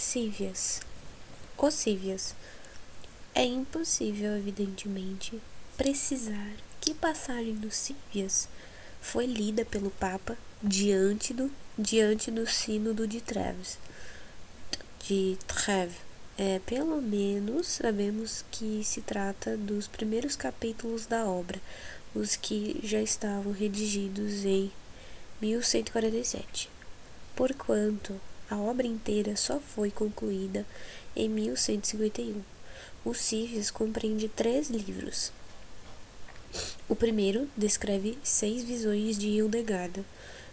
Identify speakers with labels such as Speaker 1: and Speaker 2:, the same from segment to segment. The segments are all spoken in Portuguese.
Speaker 1: Cívias. Os Cívias. É impossível, evidentemente, precisar que passagem dos Cívias foi lida pelo Papa diante do Sínodo de Treves. Pelo menos sabemos que se trata dos primeiros capítulos da obra, os que já estavam redigidos em 1147, porquanto a obra inteira só foi concluída em 1151. O Cívias compreende 3 livros. O primeiro descreve 6 visões de Hildegarda,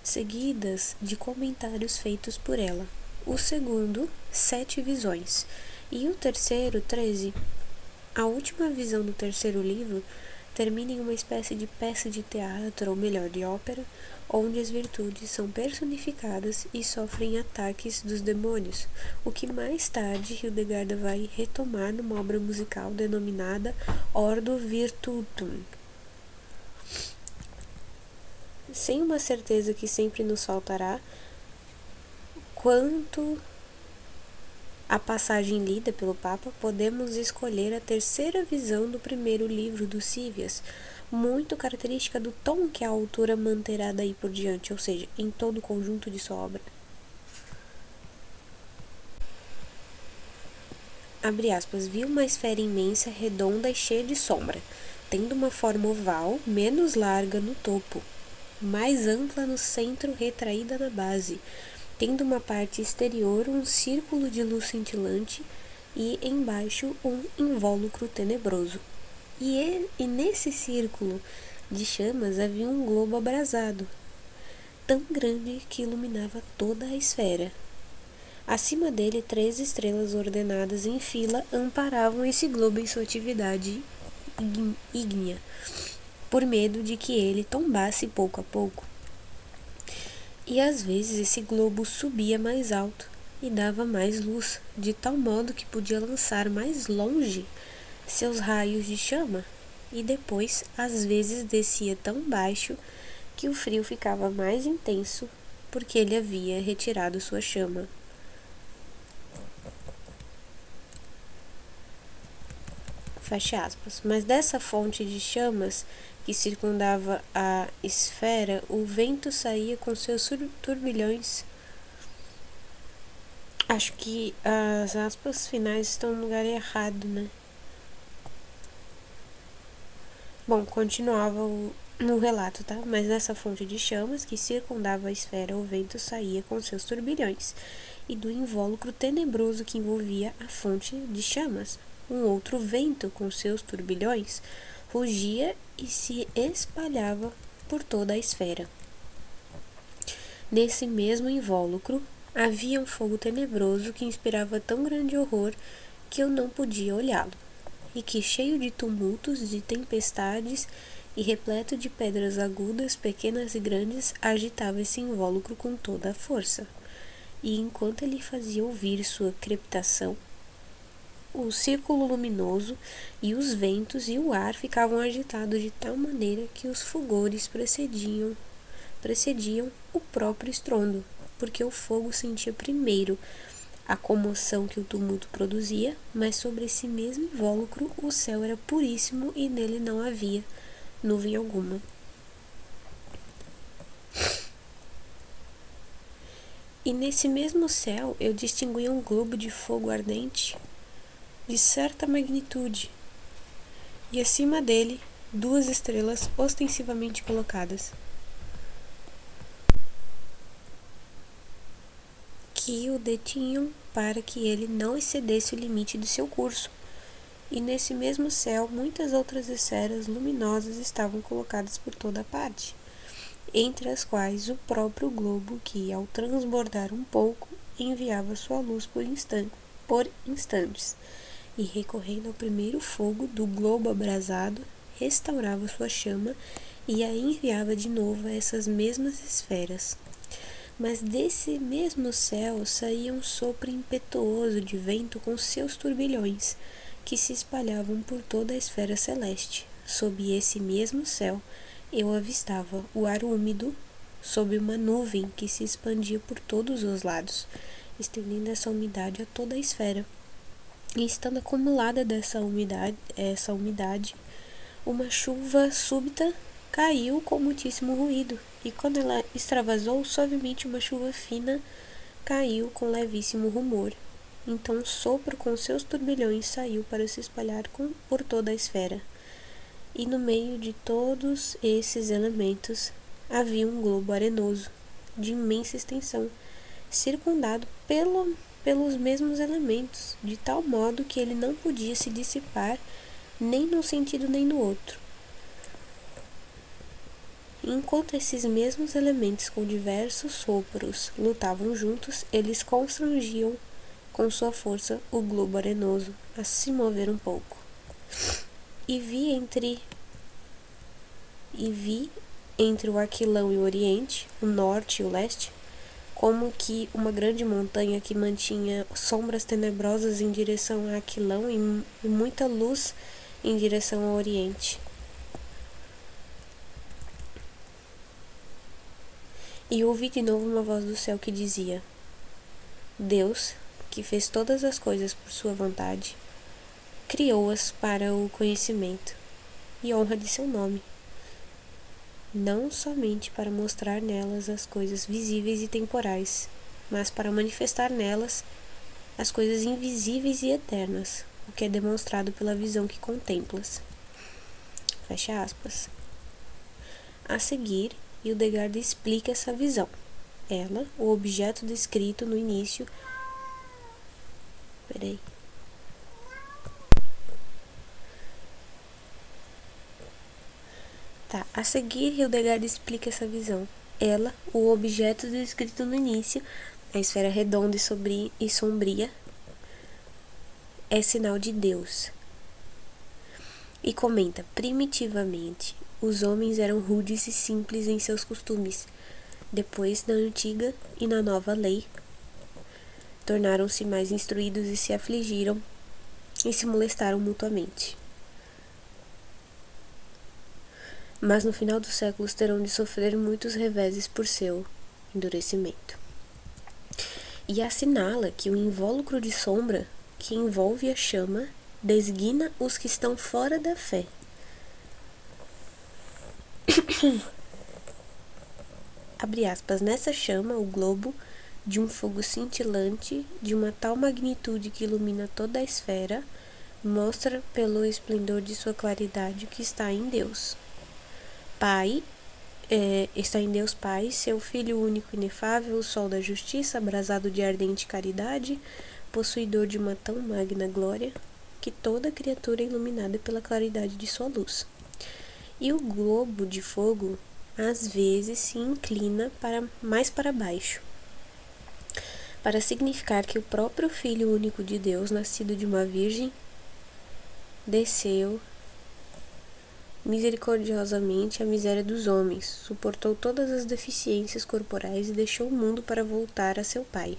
Speaker 1: seguidas de comentários feitos por ela. O segundo, 7 visões. E o terceiro, 13. A última visão do terceiro livro termina em uma espécie de peça de teatro, ou melhor, de ópera, onde as virtudes são personificadas e sofrem ataques dos demônios, o que mais tarde Hildegarda vai retomar numa obra musical denominada Ordo Virtutum. Sem uma certeza que sempre nos faltará, quanto à passagem lida pelo Papa, podemos escolher a terceira visão do primeiro livro do Cívias, muito característica do tom que a autora manterá daí por diante, ou seja, em todo o conjunto de sua obra. Abre aspas, vi uma esfera imensa, redonda e cheia de sombra, tendo uma forma oval, menos larga no topo, mais ampla no centro, retraída na base, tendo uma parte exterior um círculo de luz cintilante e embaixo um invólucro tenebroso. E nesse círculo de chamas havia um globo abrasado, tão grande que iluminava toda a esfera. Acima dele, 3 estrelas ordenadas em fila amparavam esse globo em sua atividade ígnea, por medo de que ele tombasse pouco a pouco. E às vezes esse globo subia mais alto e dava mais luz, de tal modo que podia lançar mais longe seus raios de chama, e depois às vezes descia tão baixo que o frio ficava mais intenso, porque ele havia retirado sua chama. Fecha aspas. Mas dessa fonte de chamas que circundava a esfera, o vento saía com seus turbilhões. Acho que as aspas finais estão no lugar errado, né? Bom, continuava no relato, tá? Mas dessa fonte de chamas que circundava a esfera, o vento saía com seus turbilhões, e do invólucro tenebroso que envolvia a fonte de chamas, um outro vento com seus turbilhões rugia e se espalhava por toda a esfera. Nesse mesmo invólucro havia um fogo tenebroso que inspirava tão grande horror que eu não podia olhá-lo, e que, cheio de tumultos, de tempestades e repleto de pedras agudas, pequenas e grandes, agitava esse invólucro com toda a força. E enquanto ele fazia ouvir sua crepitação, o círculo luminoso e os ventos e o ar ficavam agitados de tal maneira que os fulgores precediam o próprio estrondo, porque o fogo sentia primeiro a comoção que o tumulto produzia, mas sobre esse mesmo invólucro o céu era puríssimo e nele não havia nuvem alguma. E nesse mesmo céu eu distinguia um globo de fogo ardente de certa magnitude, e acima dele 2 estrelas ostensivamente colocadas, que o detinham para que ele não excedesse o limite de seu curso. E nesse mesmo céu muitas outras esferas luminosas estavam colocadas por toda a parte, entre as quais o próprio globo, que ao transbordar um pouco enviava sua luz por instantes, e recorrendo ao primeiro fogo do globo abrasado, restaurava sua chama e a enviava de novo a essas mesmas esferas. Mas desse mesmo céu saía um sopro impetuoso de vento com seus turbilhões, que se espalhavam por toda a esfera celeste. Sob esse mesmo céu, eu avistava o ar úmido sob uma nuvem que se expandia por todos os lados, estendendo essa umidade a toda a esfera. E estando acumulada essa umidade, uma chuva súbita caiu com muitíssimo ruído, e quando ela extravasou, suavemente uma chuva fina caiu com levíssimo rumor. Então um sopro com seus turbilhões saiu para se espalhar por toda a esfera. E no meio de todos esses elementos havia um globo arenoso, de imensa extensão, circundado pelos mesmos elementos, de tal modo que ele não podia se dissipar nem num sentido nem no outro. Enquanto esses mesmos elementos com diversos sopros lutavam juntos, eles constrangiam com sua força o globo arenoso a se mover um pouco. E vi entre o Aquilão e o Oriente, o Norte e o Leste, como que uma grande montanha que mantinha sombras tenebrosas em direção a Aquilão e muita luz em direção ao Oriente. E ouvi de novo uma voz do céu que dizia: Deus, que fez todas as coisas por sua vontade, criou-as para o conhecimento e honra de seu nome, não somente para mostrar nelas as coisas visíveis e temporais, mas para manifestar nelas as coisas invisíveis e eternas, o que é demonstrado pela visão que contemplas. Fecha aspas. A seguir, Hildegard explica essa visão. Ela, o objeto descrito no início. A seguir, Hildegard explica essa visão. Ela, o objeto descrito no início, a esfera redonda e sombria, é sinal de Deus. E comenta: primitivamente, os homens eram rudes e simples em seus costumes. Depois, na antiga e na nova lei, tornaram-se mais instruídos e se afligiram e se molestaram mutuamente. Mas no final dos séculos terão de sofrer muitos reveses por seu endurecimento. E assinala que o invólucro de sombra que envolve a chama designa os que estão fora da fé. Abre aspas, nessa chama, o globo, de um fogo cintilante, de uma tal magnitude que ilumina toda a esfera, mostra pelo esplendor de sua claridade que está em Deus. Está em Deus Pai, seu Filho único e inefável, o sol da justiça, abrasado de ardente caridade, possuidor de uma tão magna glória, que toda criatura é iluminada pela claridade de sua luz. E o globo de fogo, às vezes, se inclina mais para baixo, para significar que o próprio Filho único de Deus, nascido de uma virgem, desceu misericordiosamente a miséria dos homens, suportou todas as deficiências corporais e deixou o mundo para voltar a seu Pai.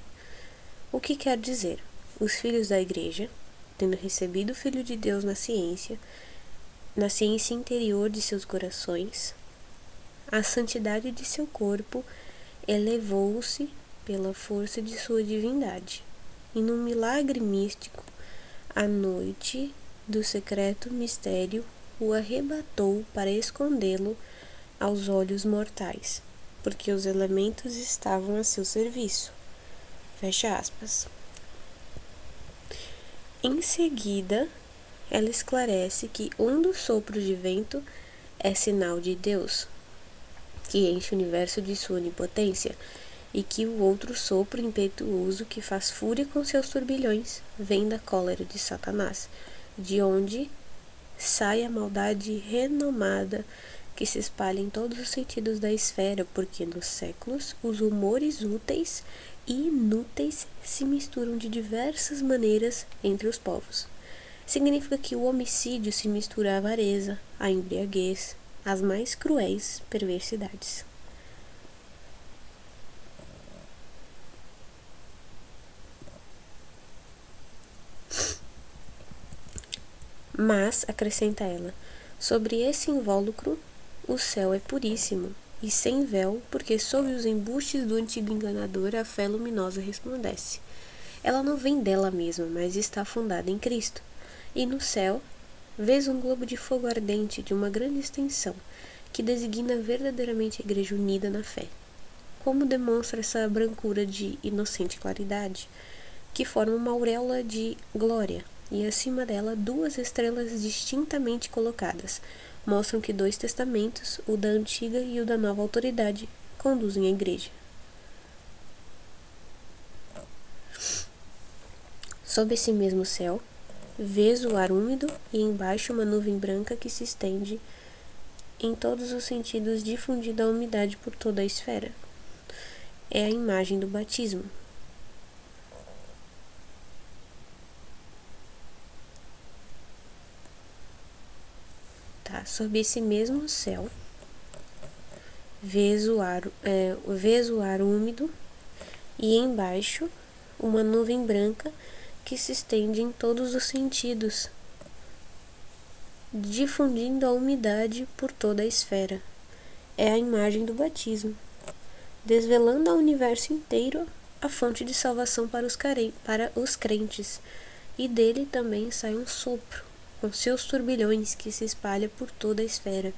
Speaker 1: O que quer dizer? Os filhos da Igreja, tendo recebido o Filho de Deus na ciência interior de seus corações, a santidade de seu corpo elevou-se pela força de sua divindade, e num milagre místico, a noite do secreto mistério o arrebatou para escondê-lo aos olhos mortais, porque os elementos estavam a seu serviço. Fecha aspas. Em seguida, ela esclarece que um dos sopros de vento é sinal de Deus, que enche o universo de sua onipotência, e que o outro sopro impetuoso que faz fúria com seus turbilhões vem da cólera de Satanás, de onde sai a maldade renomada que se espalha em todos os sentidos da esfera, porque nos séculos os humores úteis e inúteis se misturam de diversas maneiras entre os povos. Significa que o homicídio se mistura à avareza, à embriaguez, às mais cruéis perversidades. Mas, acrescenta ela, sobre esse invólucro, o céu é puríssimo, e sem véu, porque sob os embustes do antigo enganador a fé luminosa resplandece. Ela não vem dela mesma, mas está fundada em Cristo. E no céu, vês um globo de fogo ardente de uma grande extensão, que designa verdadeiramente a Igreja unida na fé. Como demonstra essa brancura de inocente claridade, que forma uma auréola de glória, e acima dela 2 estrelas distintamente colocadas, mostram que 2 testamentos, o da antiga e o da nova autoridade, conduzem a Igreja. Sob esse mesmo céu, vês o ar úmido e embaixo uma nuvem branca que se estende em todos os sentidos, difundida a umidade por toda a esfera. É a imagem do batismo. Sob esse mesmo céu, vês o ar úmido e embaixo uma nuvem branca que se estende em todos os sentidos, difundindo a umidade por toda a esfera. É a imagem do batismo, desvelando ao universo inteiro a fonte de salvação para os crentes, e dele também sai um sopro, com seus turbilhões que se espalha por toda a esfera,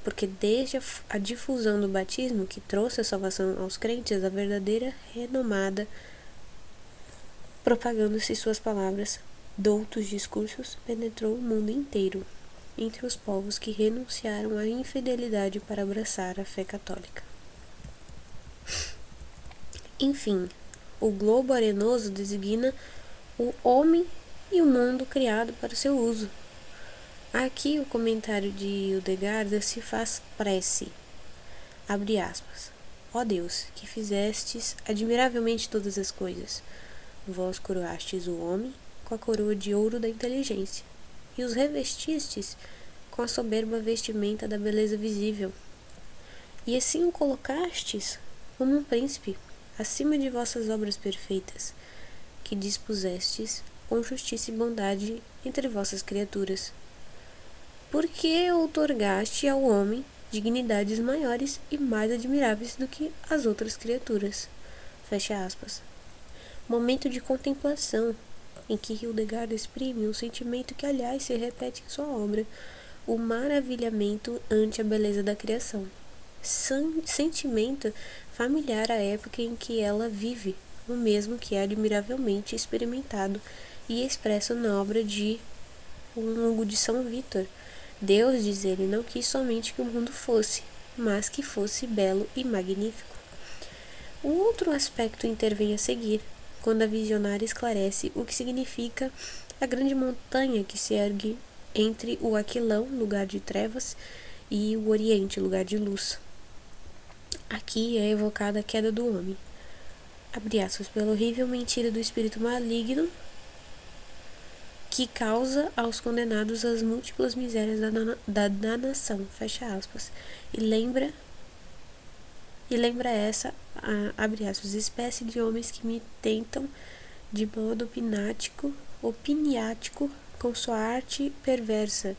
Speaker 1: porque desde a difusão do batismo que trouxe a salvação aos crentes, a verdadeira renomada, propagando-se suas palavras, doutos discursos, penetrou o mundo inteiro, entre os povos que renunciaram à infidelidade para abraçar a fé católica. Enfim, o globo arenoso designa o homem e o mundo criado para o seu uso. Aqui o comentário de Hildegard se faz prece. Abre aspas. Ó Deus, que fizestes admiravelmente todas as coisas, vós coroastes o homem com a coroa de ouro da inteligência, e os revestistes com a soberba vestimenta da beleza visível. E assim o colocastes como um príncipe, acima de vossas obras perfeitas, que dispusestes com justiça e bondade entre vossas criaturas. Porque outorgaste ao homem dignidades maiores e mais admiráveis do que as outras criaturas. Fecha aspas. Momento de contemplação, em que Hildegard exprime um sentimento que, aliás, se repete em sua obra, o maravilhamento ante a beleza da criação. Sentimento familiar à época em que ela vive, o mesmo que é admiravelmente experimentado e expresso na obra de Hugo de São Vítor. Deus, diz ele, não quis somente que o mundo fosse, mas que fosse belo e magnífico. Um outro aspecto intervém a seguir, quando a visionária esclarece o que significa a grande montanha que se ergue entre o Aquilão, lugar de trevas, e o Oriente, lugar de luz. Aqui é evocada a queda do homem, abre aspas, pela horrível mentira do espírito maligno que causa aos condenados as múltiplas misérias da danação, fecha aspas, e lembra essa, abre aspas, espécie de homens que me tentam de modo opiniático com sua arte perversa,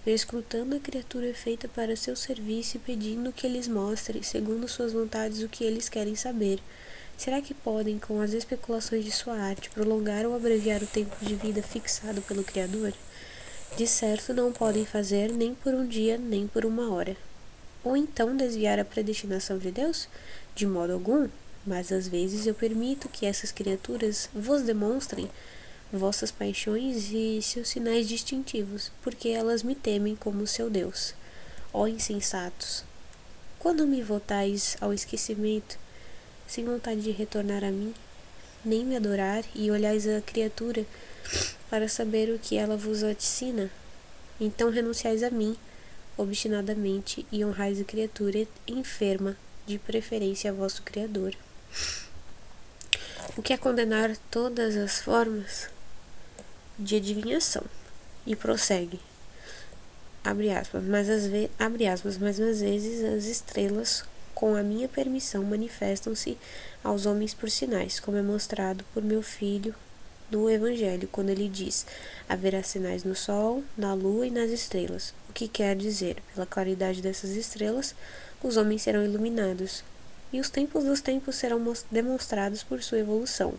Speaker 1: perscrutando a criatura feita para seu serviço e pedindo que lhes mostre, segundo suas vontades, o que eles querem saber. Será que podem, com as especulações de sua arte, prolongar ou abreviar o tempo de vida fixado pelo Criador? De certo não podem fazer nem por um dia, nem por uma hora. Ou então desviar a predestinação de Deus? De modo algum, mas às vezes eu permito que essas criaturas vos demonstrem vossas paixões e seus sinais distintivos, porque elas me temem como seu Deus. Ó insensatos! Quando me votais ao esquecimento, sem vontade de retornar a mim, nem me adorar, e olhais a criatura para saber o que ela vos vaticina, então renunciais a mim, obstinadamente, e honrais a criatura enferma, de preferência a vosso Criador. O que é condenar todas as formas de adivinhação. E prossegue. Abre aspas, mas às vezes as estrelas, com a minha permissão, manifestam-se aos homens por sinais, como é mostrado por meu filho no Evangelho, quando ele diz: haverá sinais no sol, na lua e nas estrelas. O que quer dizer, pela claridade dessas estrelas, os homens serão iluminados, e os tempos dos tempos serão demonstrados por sua evolução.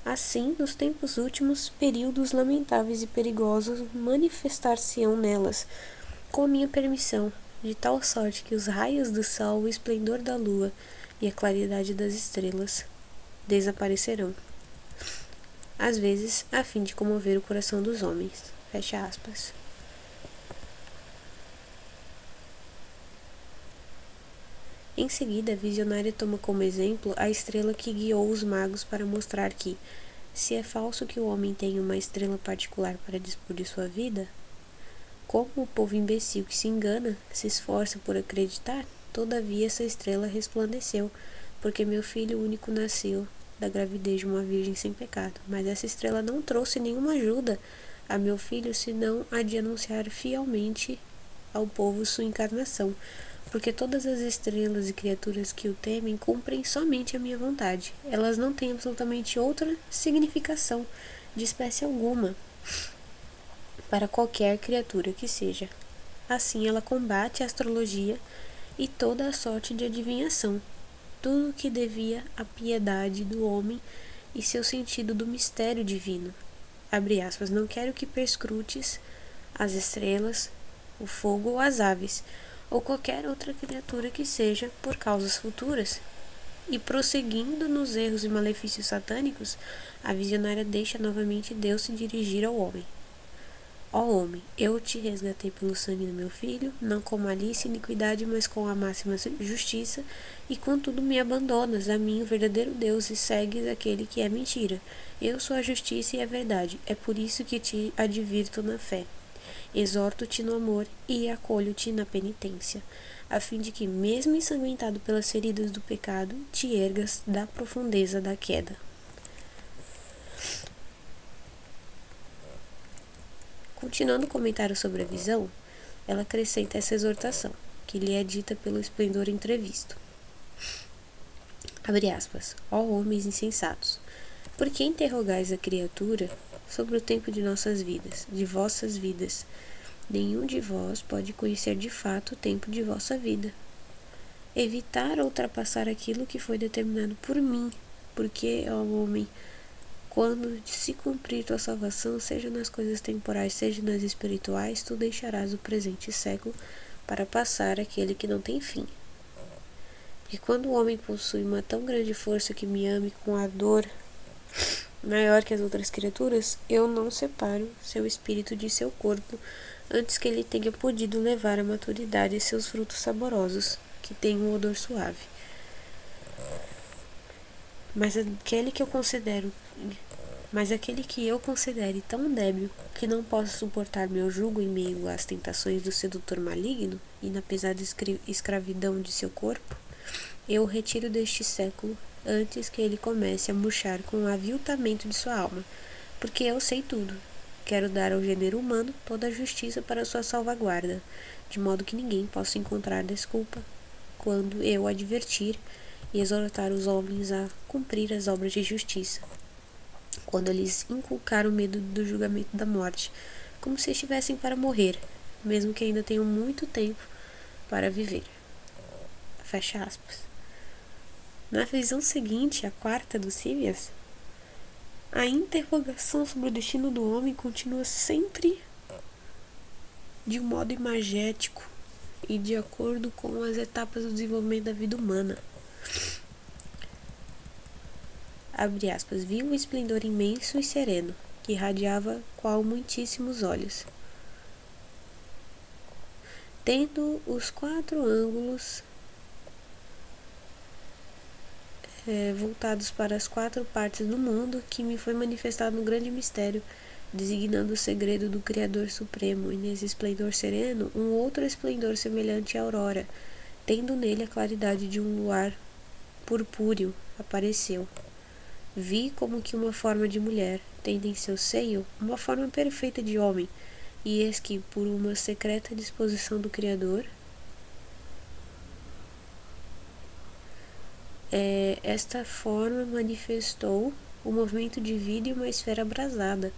Speaker 1: Assim, nos tempos últimos, períodos lamentáveis e perigosos manifestar-se-ão nelas, com a minha permissão, de tal sorte que os raios do sol, o esplendor da lua e a claridade das estrelas desaparecerão, às vezes, a fim de comover o coração dos homens. Fecha aspas. Em seguida, a visionária toma como exemplo a estrela que guiou os magos para mostrar que, se é falso que o homem tenha uma estrela particular para dispor de sua vida, como o povo imbecil que se engana se esforça por acreditar, todavia essa estrela resplandeceu, porque meu filho único nasceu da gravidez de uma virgem sem pecado. Mas essa estrela não trouxe nenhuma ajuda a meu filho, senão a de anunciar fielmente ao povo sua encarnação, porque todas as estrelas e criaturas que o temem cumprem somente a minha vontade. Elas não têm absolutamente outra significação, de espécie alguma, para qualquer criatura que seja. Assim ela combate a astrologia e toda a sorte de adivinhação, tudo o que devia à piedade do homem e seu sentido do mistério divino. Abre aspas, não quero que perscrutes as estrelas, o fogo ou as aves, ou qualquer outra criatura que seja, por causas futuras. E prosseguindo nos erros e malefícios satânicos, a visionária deixa novamente Deus se dirigir ao homem. Ó homem, eu te resgatei pelo sangue do meu filho, não com malícia e iniquidade, mas com a máxima justiça, e contudo me abandonas a mim, o verdadeiro Deus, e segues aquele que é mentira. Eu sou a justiça e a verdade, é por isso que te advirto na fé. Exorto-te no amor e acolho-te na penitência, a fim de que, mesmo ensanguentado pelas feridas do pecado, te ergas da profundeza da queda. Continuando o comentário sobre a visão, ela acrescenta essa exortação, que lhe é dita pelo esplendor entrevisto. Abre aspas, ó homens insensatos, por que interrogais a criatura sobre o tempo de nossas vidas, de vossas vidas? Nenhum de vós pode conhecer de fato o tempo de vossa vida. Evitar ou ultrapassar aquilo que foi determinado por mim, porque, ó homem, quando se cumprir tua salvação, seja nas coisas temporais, seja nas espirituais, tu deixarás o presente século para passar aquele que não tem fim. Porque quando o homem possui uma tão grande força que me ame com ardor maior que as outras criaturas, eu não separo seu espírito de seu corpo antes que ele tenha podido levar à maturidade seus frutos saborosos, que têm um odor suave. Mas aquele que eu considere tão débil que não possa suportar meu jugo em meio às tentações do sedutor maligno e na pesada escravidão de seu corpo, eu o retiro deste século antes que ele comece a murchar com o aviltamento de sua alma, porque eu sei tudo. Quero dar ao gênero humano toda a justiça para sua salvaguarda, de modo que ninguém possa encontrar desculpa quando eu advertir e exortar os homens a cumprir as obras de justiça, quando lhes inculcar o medo do julgamento da morte, como se estivessem para morrer, mesmo que ainda tenham muito tempo para viver. Fecha aspas. Na visão seguinte, a quarta do Cívias, a interrogação sobre o destino do homem continua sempre de um modo imagético e de acordo com as etapas do desenvolvimento da vida humana. Abre aspas, vi um esplendor imenso e sereno, que irradiava qual muitíssimos olhos. Tendo os 4 ângulos voltados para as 4 partes do mundo, que me foi manifestado no grande mistério, designando o segredo do Criador Supremo, e nesse esplendor sereno, um outro esplendor semelhante à aurora, tendo nele a claridade de um luar purpúreo, apareceu. Vi como que uma forma de mulher, tendo em seu seio uma forma perfeita de homem, e eis que, por uma secreta disposição do Criador, esta forma manifestou o movimento de vida e uma esfera abrasada,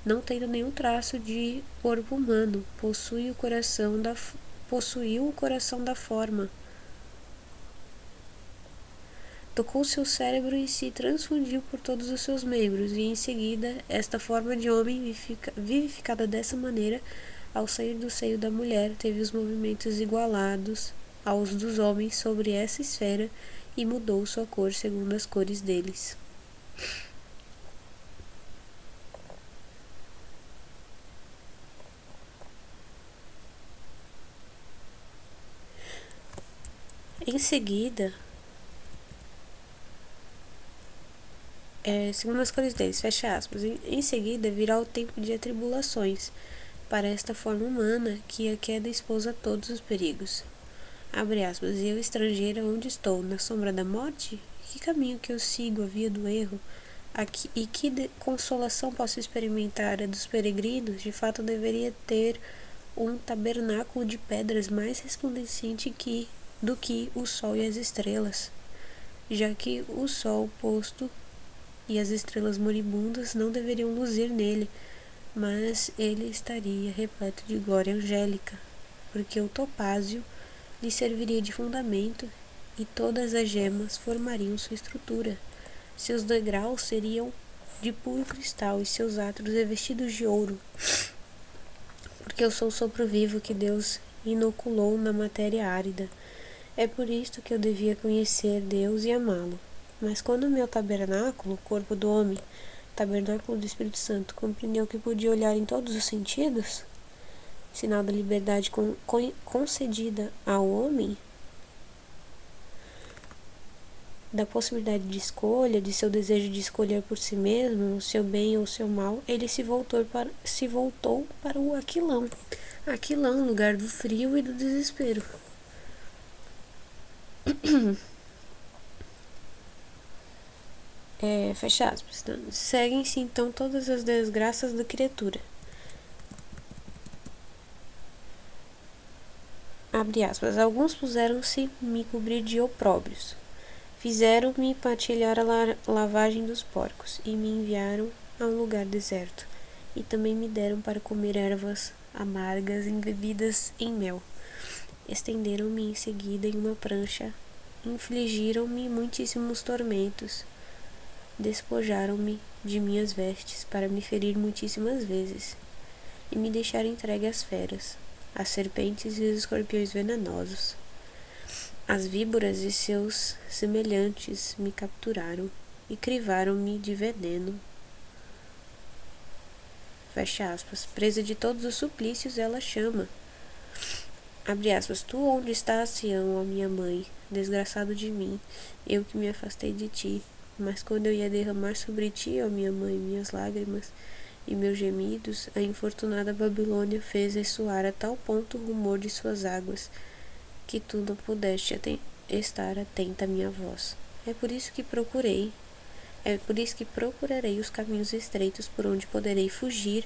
Speaker 1: não tendo nenhum traço de corpo humano, possuiu o coração da forma, tocou seu cérebro e se transfundiu por todos os seus membros, e em seguida, esta forma de homem, vivificada dessa maneira, ao sair do seio da mulher, teve os movimentos igualados aos dos homens sobre essa esfera e mudou sua cor segundo as cores deles. Em seguida, segundo as cores deles, fecha aspas, em seguida virá o tempo de atribulações para esta forma humana, que a queda expôs a todos os perigos. Abre aspas, e eu estrangeira, onde estou? Na sombra da morte? Que caminho que eu sigo, a via do erro? E que consolação posso experimentar a dos peregrinos? De fato, deveria ter um tabernáculo de pedras mais resplandecente do que o sol e as estrelas, já que o sol posto e as estrelas moribundas não deveriam luzir nele, mas ele estaria repleto de glória angélica, porque o topázio lhe serviria de fundamento e todas as gemas formariam sua estrutura. Seus degraus seriam de puro cristal e seus átrios revestidos de ouro, porque eu sou o sopro vivo que Deus inoculou na matéria árida. É por isto que eu devia conhecer Deus e amá-lo. Mas quando o meu tabernáculo, o corpo do homem, tabernáculo do Espírito Santo, compreendeu que podia olhar em todos os sentidos, sinal da liberdade concedida ao homem, da possibilidade de escolha, de seu desejo de escolher por si mesmo o seu bem ou o seu mal, ele se voltou para o Aquilão. Aquilão, lugar do frio e do desespero. Fecha aspas. Seguem-se então todas as desgraças da criatura. Abre aspas. Alguns puseram-se me cobrir de opróbrios. Fizeram-me partilhar a lavagem dos porcos e me enviaram a um lugar deserto. E também me deram para comer ervas amargas embebidas em mel. Estenderam-me em seguida em uma prancha. Infligiram-me muitíssimos tormentos. Despojaram-me de minhas vestes para me ferir muitíssimas vezes e me deixaram entregue às feras, às serpentes e aos escorpiões venenosos. As víboras e seus semelhantes me capturaram e crivaram-me de veneno. Fecha aspas. Presa de todos os suplícios, ela chama. Abre aspas. Tu onde estás, Sião, ó minha mãe? Desgraçado de mim, eu que me afastei de ti. Mas quando eu ia derramar sobre ti, ó minha mãe, minhas lágrimas e meus gemidos, a infortunada Babilônia fez ressoar a tal ponto o rumor de suas águas, que tu não pudeste estar atenta à minha voz. É por isso que procurarei os caminhos estreitos por onde poderei fugir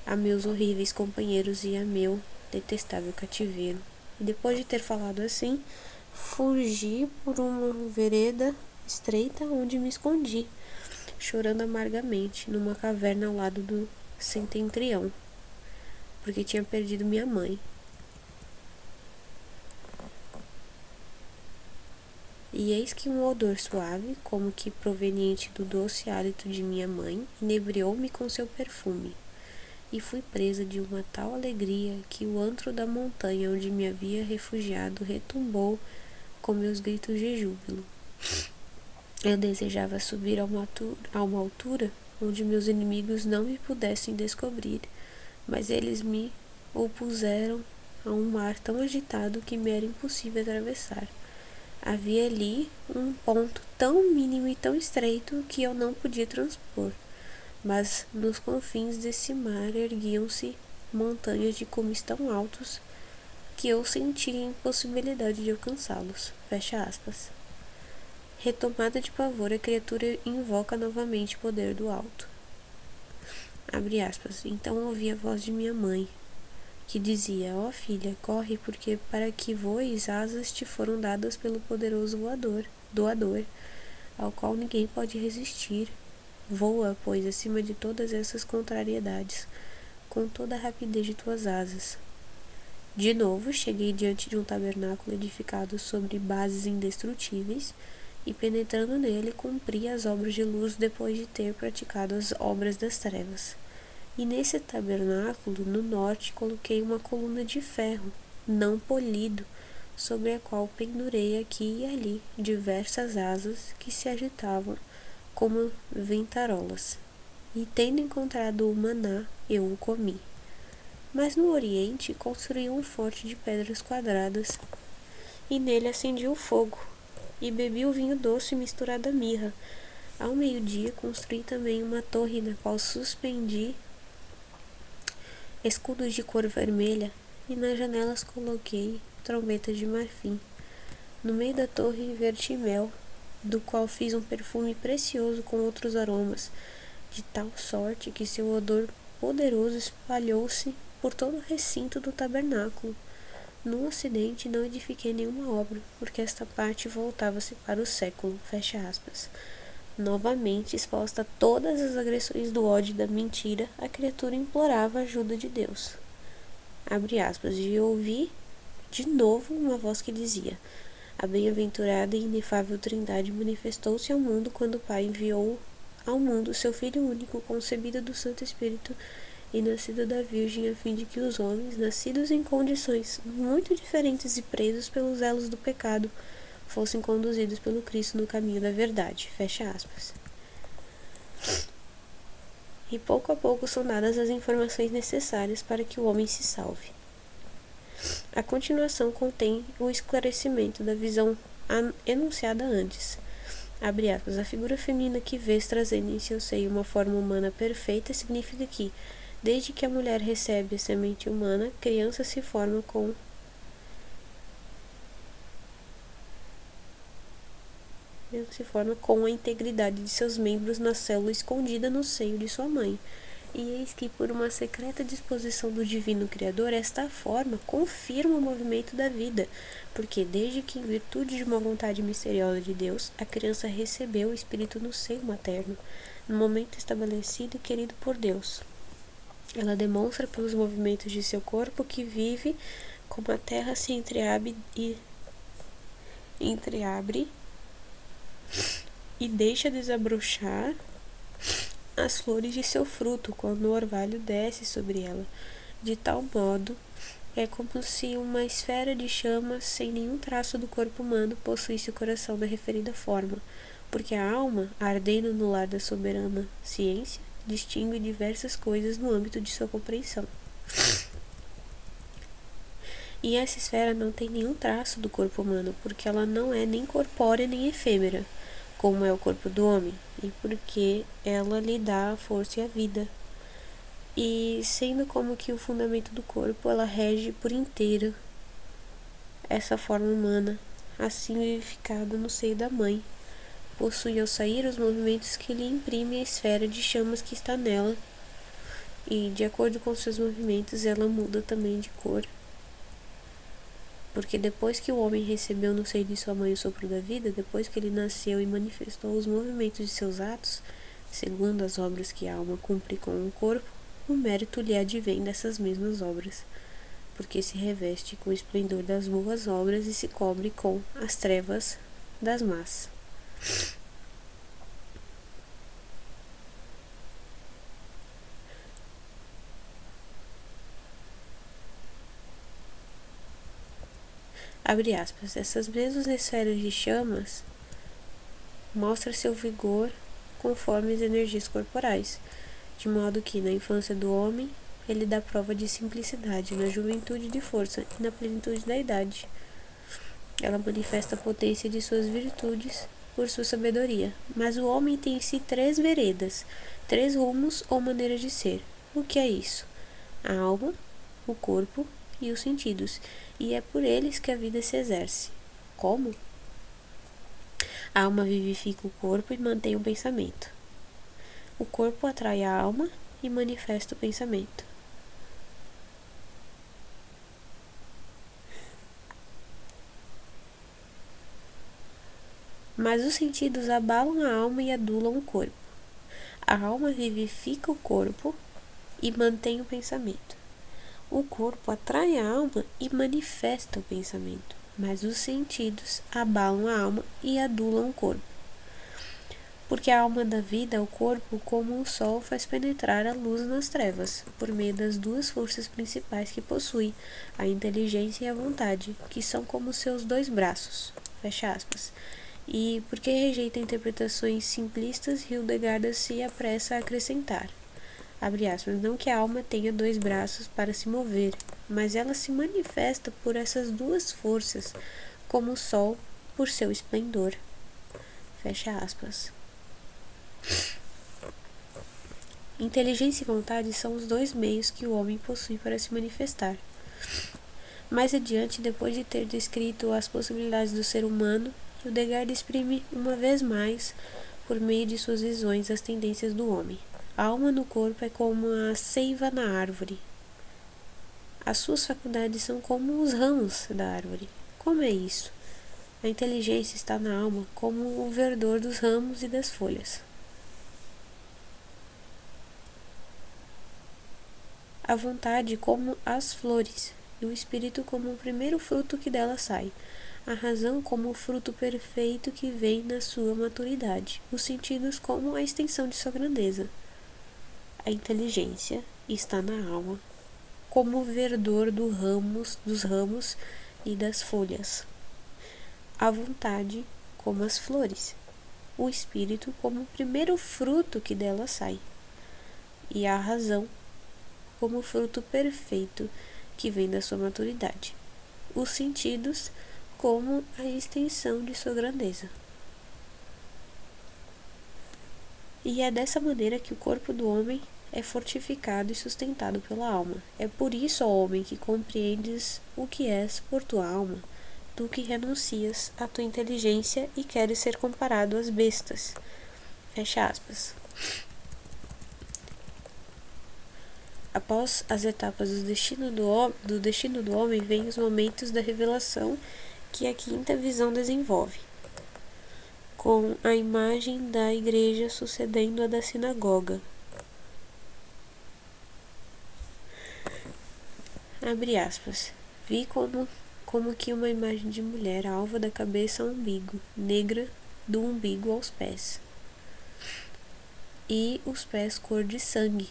Speaker 1: a meus horríveis companheiros e a meu detestável cativeiro. E depois de ter falado assim, fugi por uma vereda estreita onde me escondi, chorando amargamente numa caverna ao lado do setentrião, porque tinha perdido minha mãe. E eis que um odor suave, como que proveniente do doce hálito de minha mãe, inebriou-me com seu perfume, e fui presa de uma tal alegria que o antro da montanha onde me havia refugiado retumbou com meus gritos de júbilo. Eu desejava subir a uma altura onde meus inimigos não me pudessem descobrir, mas eles me opuseram a um mar tão agitado que me era impossível atravessar. Havia ali um ponto tão mínimo e tão estreito que eu não podia transpor, mas nos confins desse mar erguiam-se montanhas de cumes tão altos que eu sentia a impossibilidade de alcançá-los. Fecha aspas. Retomada de pavor, a criatura invoca novamente o poder do alto. Abre aspas. Então ouvi a voz de minha mãe, que dizia: ó filha, corre, porque para que voes, asas te foram dadas pelo poderoso doador, ao qual ninguém pode resistir. Voa, pois, acima de todas essas contrariedades, com toda a rapidez de tuas asas. De novo, cheguei diante de um tabernáculo edificado sobre bases indestrutíveis, e penetrando nele cumpria as obras de luz depois de ter praticado as obras das trevas. E nesse tabernáculo, no norte, coloquei uma coluna de ferro, não polido, sobre a qual pendurei aqui e ali diversas asas que se agitavam como ventarolas. E tendo encontrado o maná, eu o comi. Mas no oriente construí um forte de pedras quadradas, e nele acendi o fogo, e bebi o vinho doce misturado à mirra. Ao meio-dia construí também uma torre na qual suspendi escudos de cor vermelha, e nas janelas coloquei trombetas de marfim. No meio da torre verti mel, do qual fiz um perfume precioso com outros aromas, de tal sorte que seu odor poderoso espalhou-se por todo o recinto do tabernáculo. No ocidente não edifiquei nenhuma obra, porque esta parte voltava-se para o século. Fecha aspas. Novamente exposta a todas as agressões do ódio e da mentira, a criatura implorava a ajuda de Deus. Abre aspas. E ouvi de novo uma voz que dizia: a bem-aventurada e inefável Trindade manifestou-se ao mundo quando o Pai enviou ao mundo seu Filho único, concebido do Santo Espírito e nascido da Virgem, a fim de que os homens, nascidos em condições muito diferentes e presos pelos elos do pecado, fossem conduzidos pelo Cristo no caminho da verdade. Fecha aspas. E pouco a pouco são dadas as informações necessárias para que o homem se salve. A continuação contém o esclarecimento da visão enunciada antes. Abre aspas. A figura feminina que vês trazendo em seu seio uma forma humana perfeita significa que, desde que a mulher recebe a semente humana, a criança se forma com a integridade de seus membros na célula escondida no seio de sua mãe. E eis que, por uma secreta disposição do Divino Criador, esta forma confirma o movimento da vida, porque desde que, em virtude de uma vontade misteriosa de Deus, a criança recebeu o Espírito no seio materno, no momento estabelecido e querido por Deus. Ela demonstra pelos movimentos de seu corpo que vive como a terra se entreabre e deixa desabrochar as flores de seu fruto quando o orvalho desce sobre ela. De tal modo, é como se uma esfera de chama sem nenhum traço do corpo humano possuísse o coração da referida forma, porque a alma, ardendo no lar da soberana ciência, distingue diversas coisas no âmbito de sua compreensão. E essa esfera não tem nenhum traço do corpo humano, porque ela não é nem corpórea nem efêmera, como é o corpo do homem, e porque ela lhe dá a força e a vida. E sendo como que o fundamento do corpo, ela rege por inteiro essa forma humana, assim vivificada no seio da mãe. Possui ao sair os movimentos que lhe imprimem a esfera de chamas que está nela, e de acordo com seus movimentos ela muda também de cor. Porque depois que o homem recebeu no seio de sua mãe o sopro da vida, depois que ele nasceu e manifestou os movimentos de seus atos, segundo as obras que a alma cumpre com o corpo, o mérito lhe advém dessas mesmas obras, porque se reveste com o esplendor das boas obras e se cobre com as trevas das más. Abre aspas. Essas mesmas esferas de chamas mostram seu vigor conforme as energias corporais, de modo que, na infância do homem, ele dá prova de simplicidade, na juventude de força e na plenitude da idade. Ela manifesta a potência de suas virtudes por sua sabedoria. Mas o homem tem em si 3 veredas, 3 rumos ou maneiras de ser. O que é isso? A alma, o corpo e os sentidos, e é por eles que a vida se exerce. Como? A alma vivifica o corpo e mantém o pensamento. O corpo atrai a alma e manifesta o pensamento. Mas os sentidos abalam a alma e adulam o corpo. A alma vivifica o corpo e mantém o pensamento. O corpo atrai a alma e manifesta o pensamento. mas os sentidos abalam a alma e adulam o corpo. Porque a alma da vida, o corpo, como o sol, faz penetrar a luz nas trevas, por meio das duas forças principais que possui, a inteligência e a vontade, que são como seus dois braços. Fecha aspas. E porque rejeita interpretações simplistas, Hildegard se apressa a acrescentar, abre aspas, não que a alma tenha dois braços para se mover, mas ela se manifesta por essas duas forças, como o sol por seu esplendor. Fecha aspas. Inteligência e vontade são os dois meios que o homem possui para se manifestar. Mais adiante, depois de ter descrito as possibilidades do ser humano, Hildegard exprime uma vez mais, por meio de suas visões, as tendências do homem. A alma no corpo é como a seiva na árvore. As suas faculdades são como os ramos da árvore. Como é isso? A inteligência está na alma como o verdor dos ramos e das folhas. A vontade como as flores, e o espírito como o primeiro fruto que dela sai, a razão como o fruto perfeito que vem na sua maturidade, os sentidos como a extensão de sua grandeza. A inteligência está na alma, como o verdor dos ramos e das folhas. A vontade como as flores, o espírito como o primeiro fruto que dela sai, e a razão como o fruto perfeito que vem da sua maturidade, os sentidos como a extensão de sua grandeza. E é dessa maneira que o corpo do homem é fortificado e sustentado pela alma. É por isso, ó homem, que compreendes o que és por tua alma, tu que renuncias à tua inteligência e queres ser comparado às bestas. Fecha aspas. Após as etapas do destino do homem, vêm os momentos da revelação que a quinta visão desenvolve, com a imagem da igreja sucedendo a da sinagoga. Abre aspas. Vi como que uma imagem de mulher alva da cabeça ao umbigo, negra do umbigo aos pés, e os pés cor de sangue.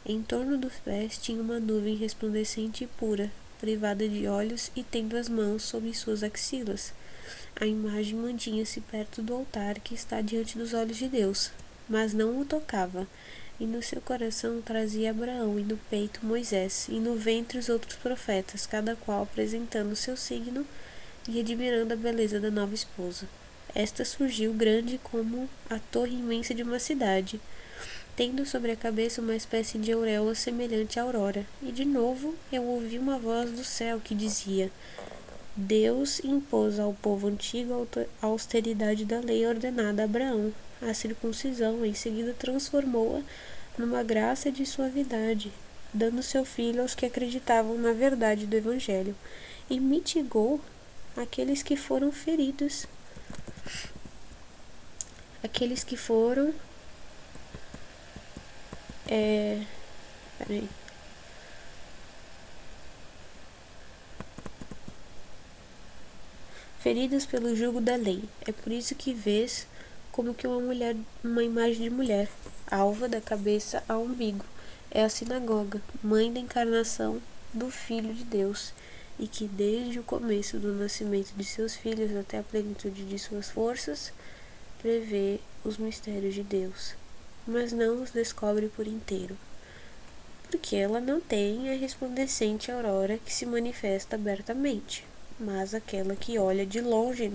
Speaker 1: Em torno dos pés tinha uma nuvem resplandecente e pura, privada de olhos e tendo as mãos sobre suas axilas. A imagem mantinha-se perto do altar que está diante dos olhos de Deus, mas não o tocava, e no seu coração trazia Abraão, e no peito Moisés, e no ventre os outros profetas, cada qual apresentando o seu signo e admirando a beleza da nova esposa. Esta surgiu grande como a torre imensa de uma cidade, tendo sobre a cabeça uma espécie de auréola semelhante à aurora. E de novo eu ouvi uma voz do céu que dizia: Deus impôs ao povo antigo a austeridade da lei ordenada a Abraão. A circuncisão em seguida transformou-a numa graça de suavidade, dando seu filho aos que acreditavam na verdade do Evangelho, e mitigou aqueles que foram feridos, aqueles que foram feridos pelo jugo da lei. É por isso que vês como que uma imagem de mulher, alva da cabeça ao umbigo. É a sinagoga, mãe da encarnação do Filho de Deus, e que desde o começo do nascimento de seus filhos até a plenitude de suas forças, prevê os mistérios de Deus, mas não os descobre por inteiro, porque ela não tem a resplandecente aurora que se manifesta abertamente, mas aquela que olha de longe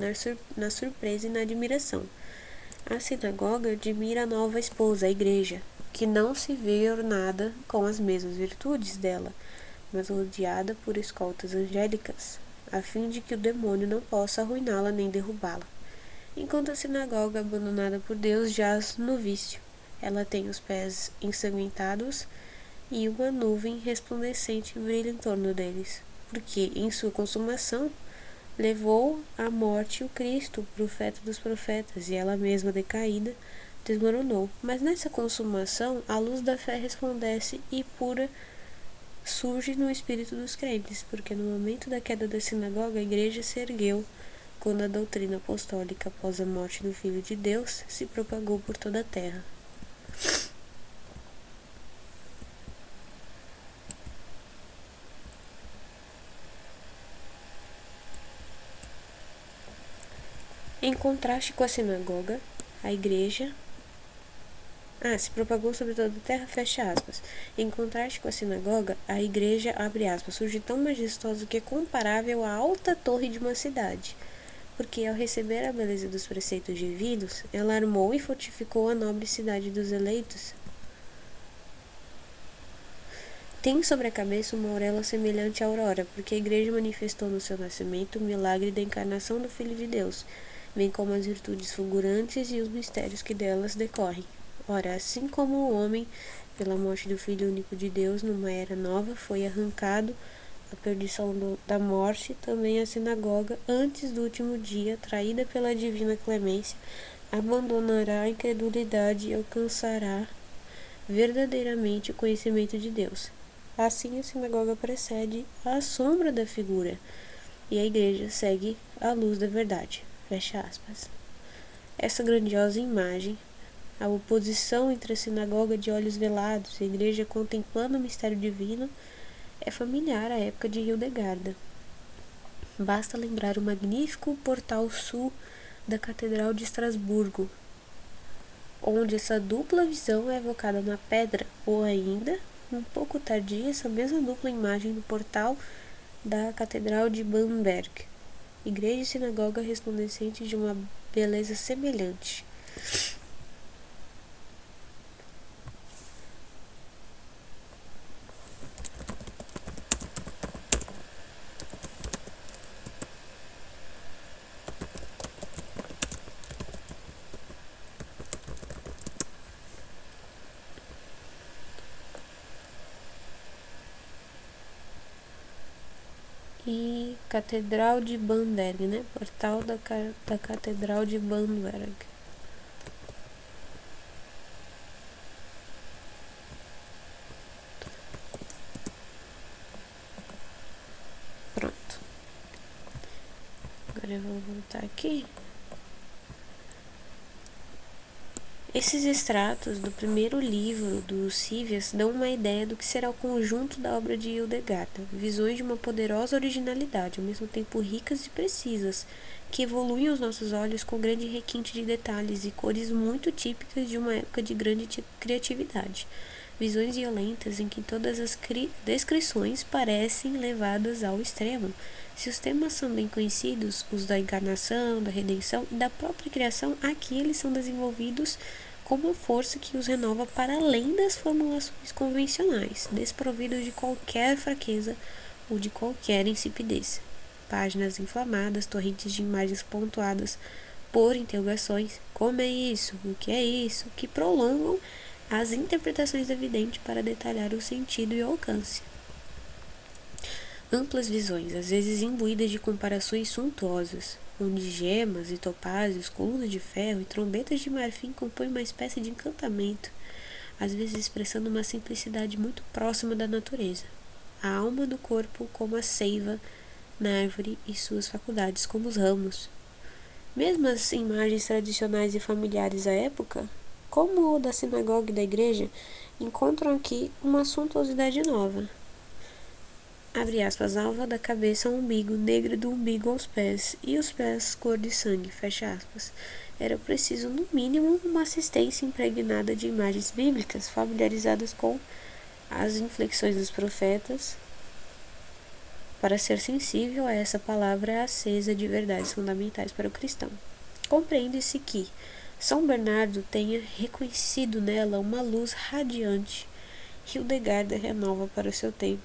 Speaker 1: na surpresa e na admiração. A sinagoga admira a nova esposa, a igreja, que não se vê ornada com as mesmas virtudes dela, mas rodeada por escoltas angélicas, a fim de que o demônio não possa arruiná-la nem derrubá-la. Enquanto a sinagoga, abandonada por Deus, jaz no vício. Ela tem os pés ensanguentados e uma nuvem resplandecente brilha em torno deles, porque em sua consumação levou à morte o Cristo, o profeta dos profetas, e ela mesma decaída desmoronou. Mas nessa consumação a luz da fé resplandece e pura surge no espírito dos crentes, porque no momento da queda da sinagoga, a igreja se ergueu, quando a doutrina apostólica após a morte do Filho de Deus se propagou por toda a terra. Em contraste com a sinagoga, a igreja se propagou sobre toda a terra, fecha aspas. Em contraste com a sinagoga, a igreja, abre aspas, surge tão majestosa que é comparável à alta torre de uma cidade, porque ao receber a beleza dos preceitos divinos, ela armou e fortificou a nobre cidade dos eleitos. Tem sobre a cabeça uma auréola semelhante à aurora, porque a igreja manifestou no seu nascimento o milagre da encarnação do Filho de Deus, bem como as virtudes fulgurantes e os mistérios que delas decorrem. Ora, assim como o homem, pela morte do Filho único de Deus, numa era nova, foi arrancado à perdição da morte, também a sinagoga, antes do último dia, traída pela divina clemência, abandonará a incredulidade e alcançará verdadeiramente o conhecimento de Deus. Assim, a sinagoga precede a sombra da figura, e a igreja segue a luz da verdade. Fecha aspas. Essa grandiosa imagem, a oposição entre a sinagoga de olhos velados e a igreja contemplando o mistério divino, é familiar à época de Hildegarda. Basta lembrar o magnífico portal sul da Catedral de Estrasburgo, onde essa dupla visão é evocada na pedra, ou ainda, um pouco tardia, essa mesma dupla imagem do portal da Catedral de Bamberg, igreja e sinagoga resplandecentes de uma beleza semelhante. E Catedral de Bamberg, né? Portal da Catedral de Bamberg. Pronto. Agora eu vou voltar aqui. Esses extratos do primeiro livro do Cívias dão uma ideia do que será o conjunto da obra de Hildegarda, visões de uma poderosa originalidade, ao mesmo tempo ricas e precisas, que evoluem aos nossos olhos com grande requinte de detalhes e cores muito típicas de uma época de grande criatividade. Visões violentas em que todas as descrições parecem levadas ao extremo. Se os temas são bem conhecidos, os da encarnação, da redenção e da própria criação, aqui eles são desenvolvidos com uma força que os renova para além das formulações convencionais, desprovidos de qualquer fraqueza ou de qualquer insipidez. Páginas inflamadas, torrentes de imagens pontuadas por interrogações, como é isso, o que é isso, que prolongam as interpretações da vidente para detalhar o sentido e o alcance. Amplas visões, às vezes imbuídas de comparações suntuosas, onde gemas e topázios, colunas de ferro e trombetas de marfim compõem uma espécie de encantamento, às vezes expressando uma simplicidade muito próxima da natureza. A alma do corpo como a seiva na árvore e suas faculdades como os ramos. Mesmo as imagens tradicionais e familiares à época, como o da sinagoga e da igreja, encontram aqui uma suntuosidade nova. Abre aspas, alva da cabeça ao umbigo, negra do umbigo aos pés, e os pés cor de sangue, fecha aspas. Era preciso, no mínimo, uma assistência impregnada de imagens bíblicas, familiarizadas com as inflexões dos profetas, para ser sensível a essa palavra acesa de verdades fundamentais para o cristão. Compreende-se que São Bernardo tenha reconhecido nela uma luz radiante. Hildegarda renova para o seu tempo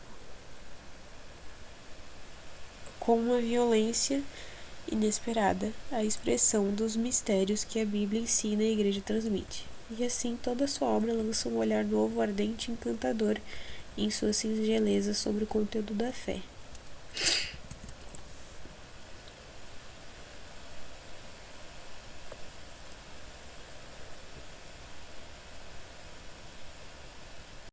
Speaker 1: com uma violência inesperada a expressão dos mistérios que a Bíblia ensina e a Igreja transmite. E assim toda a sua obra lança um olhar novo, ardente e encantador em sua singeleza sobre o conteúdo da fé.